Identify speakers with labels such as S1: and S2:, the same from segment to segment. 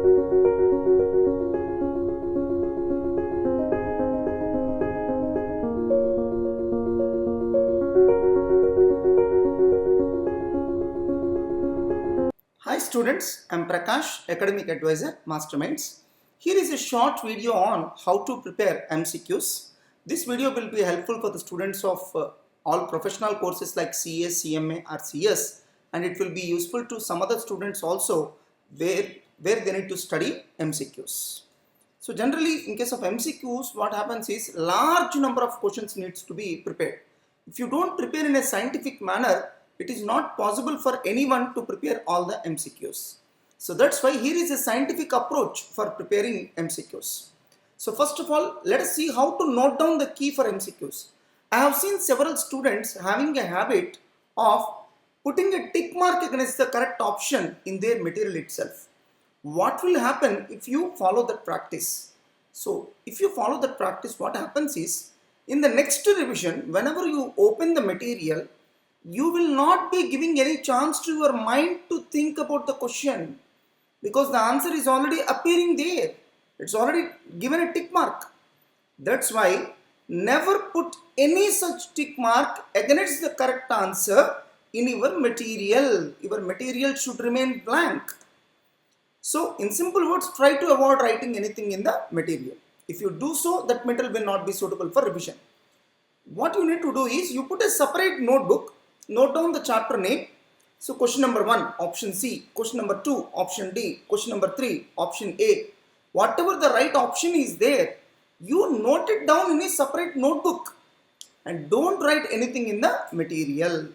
S1: Hi students, I'm Prakash, Academic Advisor, Masterminds. Here is a short video on how to prepare MCQs. This video will be helpful for the students of all professional courses like CA, CMA or CS, and it will be useful to some other students also where they need to study MCQs. So generally in case of MCQs, what happens is large number of questions needs to be prepared. If you don't prepare in a scientific manner, it is not possible for anyone to prepare all the MCQs. So that's why here is a scientific approach for preparing MCQs. So first of all, let us see how to note down the key for MCQs. I have seen several students having a habit of putting a tick mark against the correct option in their material itself. What will happen if you follow that practice? So if you follow that practice, what happens is in the next revision, whenever you open the material, you will not be giving any chance to your mind to think about the question because the answer is already appearing there. It's already given a tick mark. That's why never put any such tick mark against the correct answer in your material. Your material should remain blank. So in simple words, try to avoid writing anything in the material. If you do so, that material will not be suitable for revision. What you need to do is you put a separate notebook, note down the chapter name. So question number 1, option C, question number 2, option D, question number 3, option A. Whatever the right option is there, you note it down in a separate notebook and don't write anything in the material.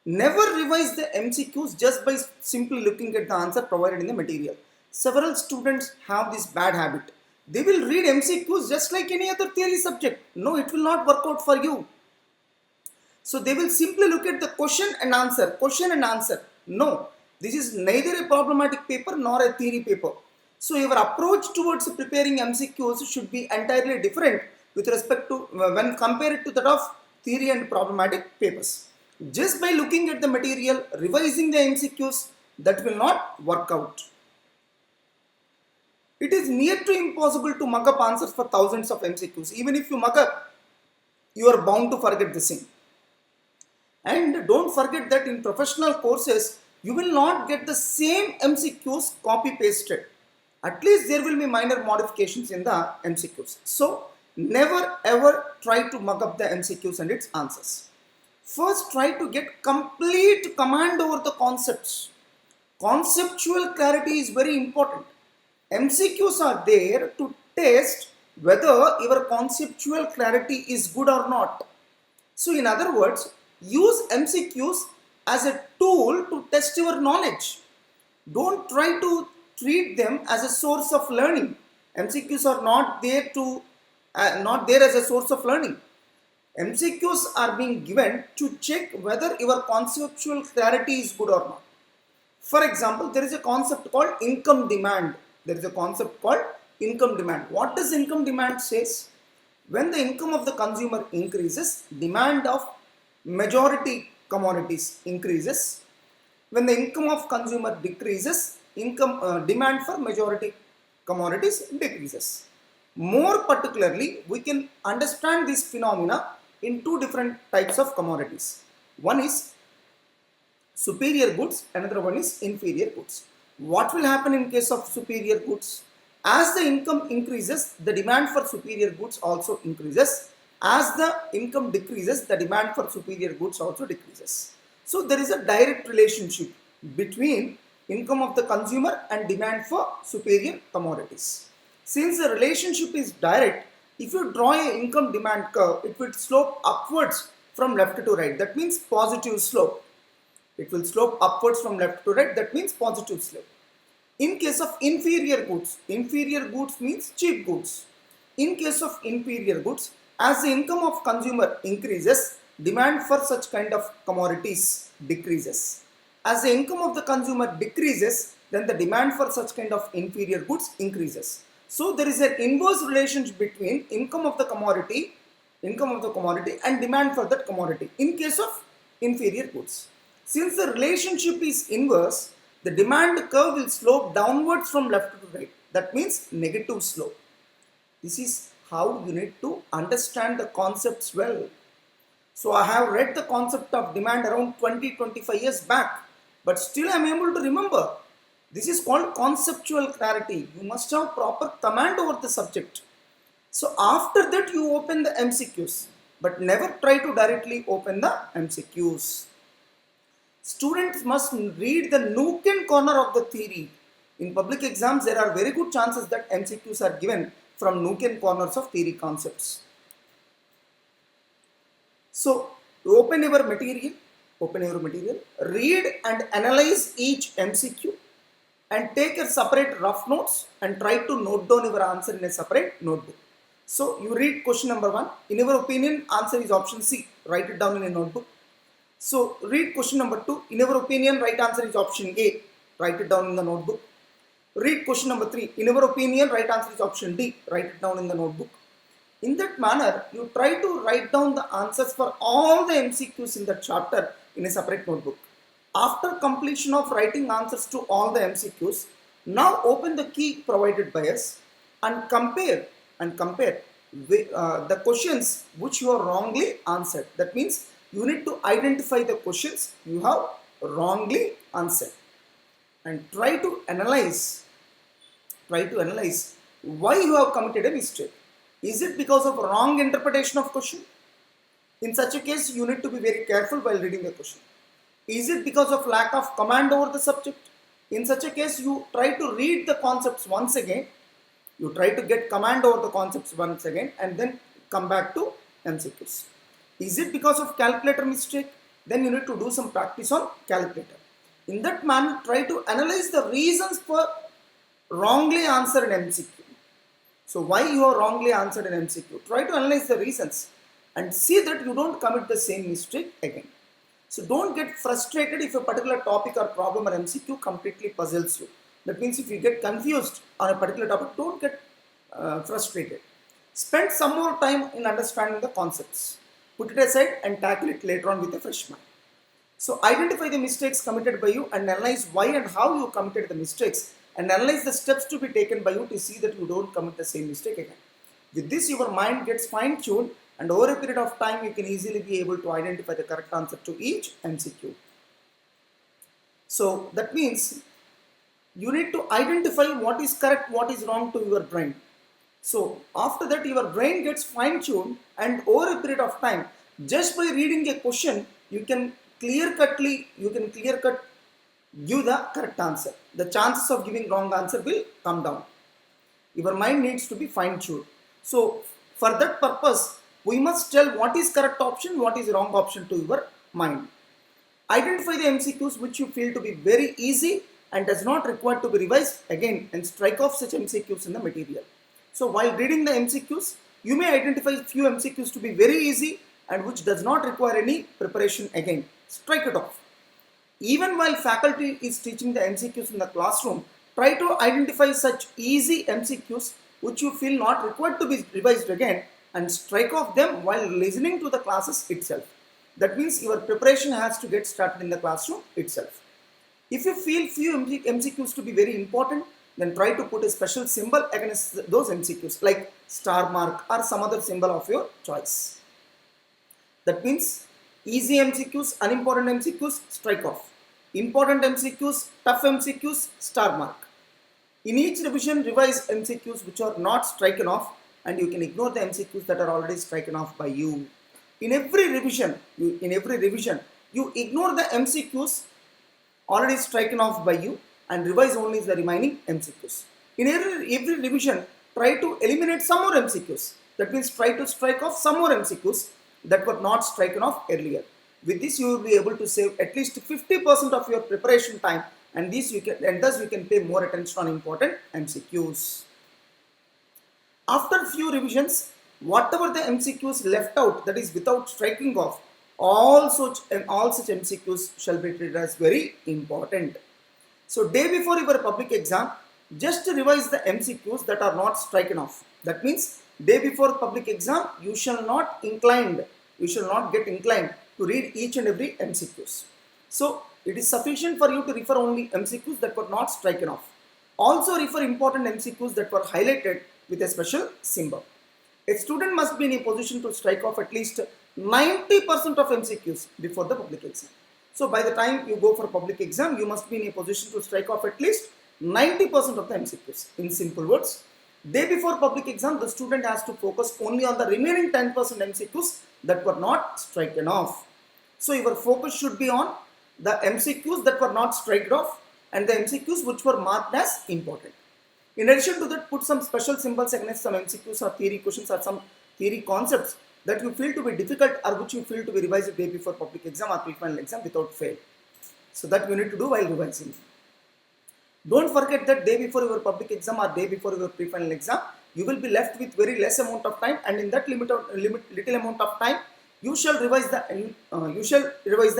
S1: Never revise the MCQs just by simply looking at the answer provided in the material. Several students have this bad habit. They will read MCQs just like any other theory subject. No, it will not work out for you. So they will simply look at the question and answer, question and answer. No, this is neither a problematic paper nor a theory paper. So your approach towards preparing MCQs should be entirely different with respect to when compared to that of theory and problematic papers. Just by looking at the material, revising the MCQs, that will not work out. It is near to impossible to mug up answers for thousands of MCQs. Even if you mug up, you are bound to forget the same. And don't forget that in professional courses, you will not get the same MCQs copy pasted. At least there will be minor modifications in the MCQs. So never ever try to mug up the MCQs and its answers. First, try to get complete command over the concepts. Conceptual clarity is very important. MCQs are there to test whether your conceptual clarity is good or not. So in other words, use MCQs as a tool to test your knowledge. Don't try to treat them as a source of learning. MCQs are not there as a source of learning. MCQs are being given to check whether your conceptual clarity is good or not. For example, there is a concept called income demand. What does income demand says? When the income of the consumer increases, demand of majority commodities increases. When the income of consumer decreases, demand for majority commodities decreases. More particularly, we can understand this phenomena in two different types of commodities. One is superior goods, another one is inferior goods. What will happen in case of superior goods? As the income increases, the demand for superior goods also increases. As the income decreases, the demand for superior goods also decreases. So there is a direct relationship between income of the consumer and demand for superior commodities. Since the relationship is direct, if you draw an income demand curve, it will slope upwards from left to right. That means positive slope. It will slope upwards from left to right. That means positive slope. In case of inferior goods means cheap goods. In case of inferior goods, as the income of consumer increases, demand for such kind of commodities decreases. As the income of the consumer decreases, then the demand for such kind of inferior goods increases. So there is an inverse relationship between income of the commodity and demand for that commodity in case of inferior goods. Since the relationship is inverse, The demand curve will slope downwards from left to right. That means negative slope. This is how you need to understand the concepts well. So I have read the concept of demand around 20-25 years back, but still I am able to remember. This is called conceptual clarity. You must have proper command over the subject. So after that you open the MCQs, but never try to directly open the MCQs. Students must read the nook and corner of the theory. In public exams, there are very good chances that MCQs are given from nook and corners of theory concepts. So, open your material, read and analyze each MCQ and take a separate rough notes and try to note down your answer in a separate notebook. So, you read question number 1. In your opinion, answer is option C. Write it down in a notebook. So, read question number 2. In your opinion, right answer is option A. Write it down in the notebook. Read question number 3. In your opinion, right answer is option D. Write it down in the notebook. In that manner, you try to write down the answers for all the MCQs in the chapter in a separate notebook. After completion of writing answers to all the MCQs, now open the key provided by us and compare with, the questions which you have wrongly answered. That means you need to identify the questions you have wrongly answered and try to analyze why you have committed a mistake. Is it because of wrong interpretation of question? In such a case, you need to be very careful while reading the question. Is it because of lack of command over the subject? In such a case, you try to read the concepts once again. You try to get command over the concepts once again and then come back to MCQs. Is it because of calculator mistake? Then you need to do some practice on calculator. In that manner, try to analyze the reasons for wrongly answered MCQ. So why you have wrongly answered an MCQ? Try to analyze the reasons and see that you don't commit the same mistake again. So don't get frustrated if a particular topic or problem or MCQ completely puzzles you. That means if you get confused on a particular topic, don't get frustrated. Spend some more time in understanding the concepts. Put it aside and tackle it later on with a fresh mind. So identify the mistakes committed by you and analyze why and how you committed the mistakes and analyze the steps to be taken by you to see that you don't commit the same mistake again. With this, your mind gets fine-tuned and over a period of time, you can easily be able to identify the correct answer to each MCQ. So that means you need to identify what is correct, what is wrong to your brain. So after that, your brain gets fine-tuned and over a period of time, just by reading a question, you can clear-cut give the correct answer. The chances of giving wrong answer will come down. Your mind needs to be fine-tuned. So for that purpose, we must tell what is correct option, what is wrong option to your mind. Identify the MCQs which you feel to be very easy and does not require to be revised again and strike off such MCQs in the material. So while reading the MCQs, you may identify few MCQs to be very easy and which does not require any preparation again. Strike it off. Even while faculty is teaching the MCQs in the classroom, try to identify such easy MCQs which you feel not required to be revised again and strike off them while listening to the classes itself. That means your preparation has to get started in the classroom itself. If you feel few MCQs to be very important, then try to put a special symbol against those MCQs like star mark or some other symbol of your choice. That means easy MCQs, unimportant MCQs, strike off. Important MCQs, tough MCQs, star mark. In each revision, revise MCQs which are not striken off and you can ignore the MCQs that are already striken off by you. In every revision, you ignore the MCQs already striken off by you and revise only the remaining MCQs. In every revision, try to eliminate some more MCQs. That means try to strike off some more MCQs that were not striken off earlier. With this, you will be able to save at least 50% of your preparation time and thus you can pay more attention on important MCQs. After few revisions, whatever the MCQs left out, that is without striking off, all such MCQs shall be treated as very important. So day before your public exam, just revise the MCQs that are not striken off. That means day before public exam, you shall not get inclined to read each and every MCQs. So it is sufficient for you to refer only MCQs that were not striken off. Also refer important MCQs that were highlighted with a special symbol. A student must be in a position to strike off at least 90% of MCQs before the public exam. So by the time you go for public exam, you must be in a position to strike off at least 90% of the MCQs. In simple words, day before public exam, the student has to focus only on the remaining 10% MCQs that were not striken off. So your focus should be on the MCQs that were not striken off and the MCQs which were marked as important. In addition to that, put some special symbols against some MCQs or theory questions or some theory concepts that you feel to be difficult or which you feel to be revised the day before public exam or pre-final exam without fail. So that you need to do while revising. Don't forget that day before your public exam or day before your pre-final exam, you will be left with very less amount of time, and in that little amount of time, you shall revise the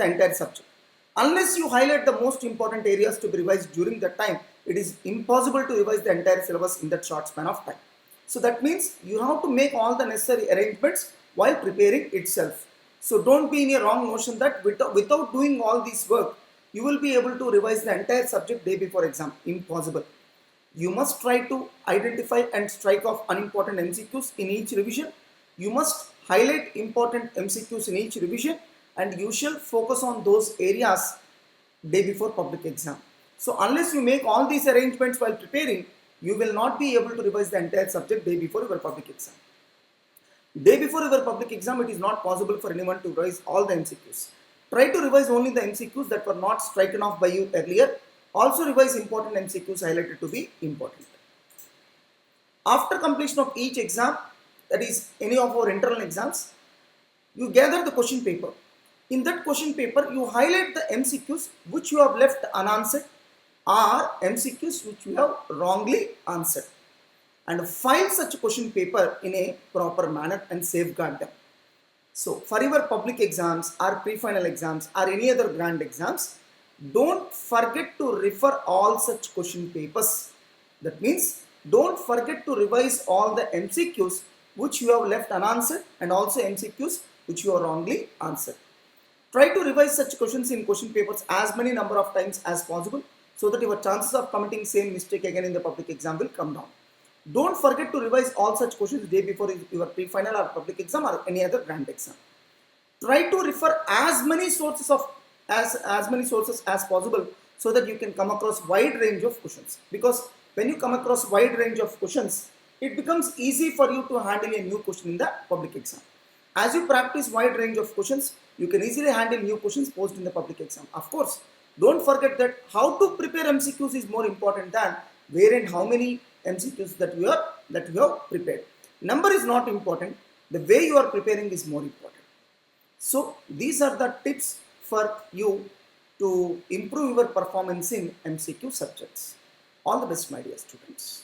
S1: entire subject. Unless you highlight the most important areas to be revised during that time, it is impossible to revise the entire syllabus in that short span of time. So that means you have to make all the necessary arrangements while preparing itself. So don't be in a wrong notion that without doing all this work, you will be able to revise the entire subject day before exam. Impossible. You must try to identify and strike off unimportant MCQs in each revision. You must highlight important MCQs in each revision, and you shall focus on those areas day before public exam. So unless you make all these arrangements while preparing, you will not be able to revise the entire subject day before your public exam. Day before your public exam, it is not possible for anyone to revise all the MCQs. Try to revise only the MCQs that were not striken off by you earlier. Also revise important MCQs highlighted to be important. After completion of each exam, that is any of our internal exams, you gather the question paper. In that question paper, you highlight the MCQs which you have left unanswered or MCQs which you have wrongly answered, and file such question paper in a proper manner and safeguard them. So for your public exams or pre-final exams or any other grand exams, don't forget to refer all such question papers. That means don't forget to revise all the MCQs which you have left unanswered and also MCQs which you have wrongly answered. Try to revise such questions in question papers as many number of times as possible so that your chances of committing same mistake again in the public exam will come down. Don't forget to revise all such questions the day before your pre-final or public exam or any other grand exam. Try to refer as many sources as possible so that you can come across wide range of questions. Because when you come across wide range of questions, it becomes easy for you to handle a new question in the public exam. As you practice wide range of questions, you can easily handle new questions posed in the public exam. Of course, don't forget that how to prepare MCQs is more important than where and how many MCQs that you have prepared. Number is not important. The way you are preparing is more important. So these are the tips for you to improve your performance in MCQ subjects. All the best, my dear students.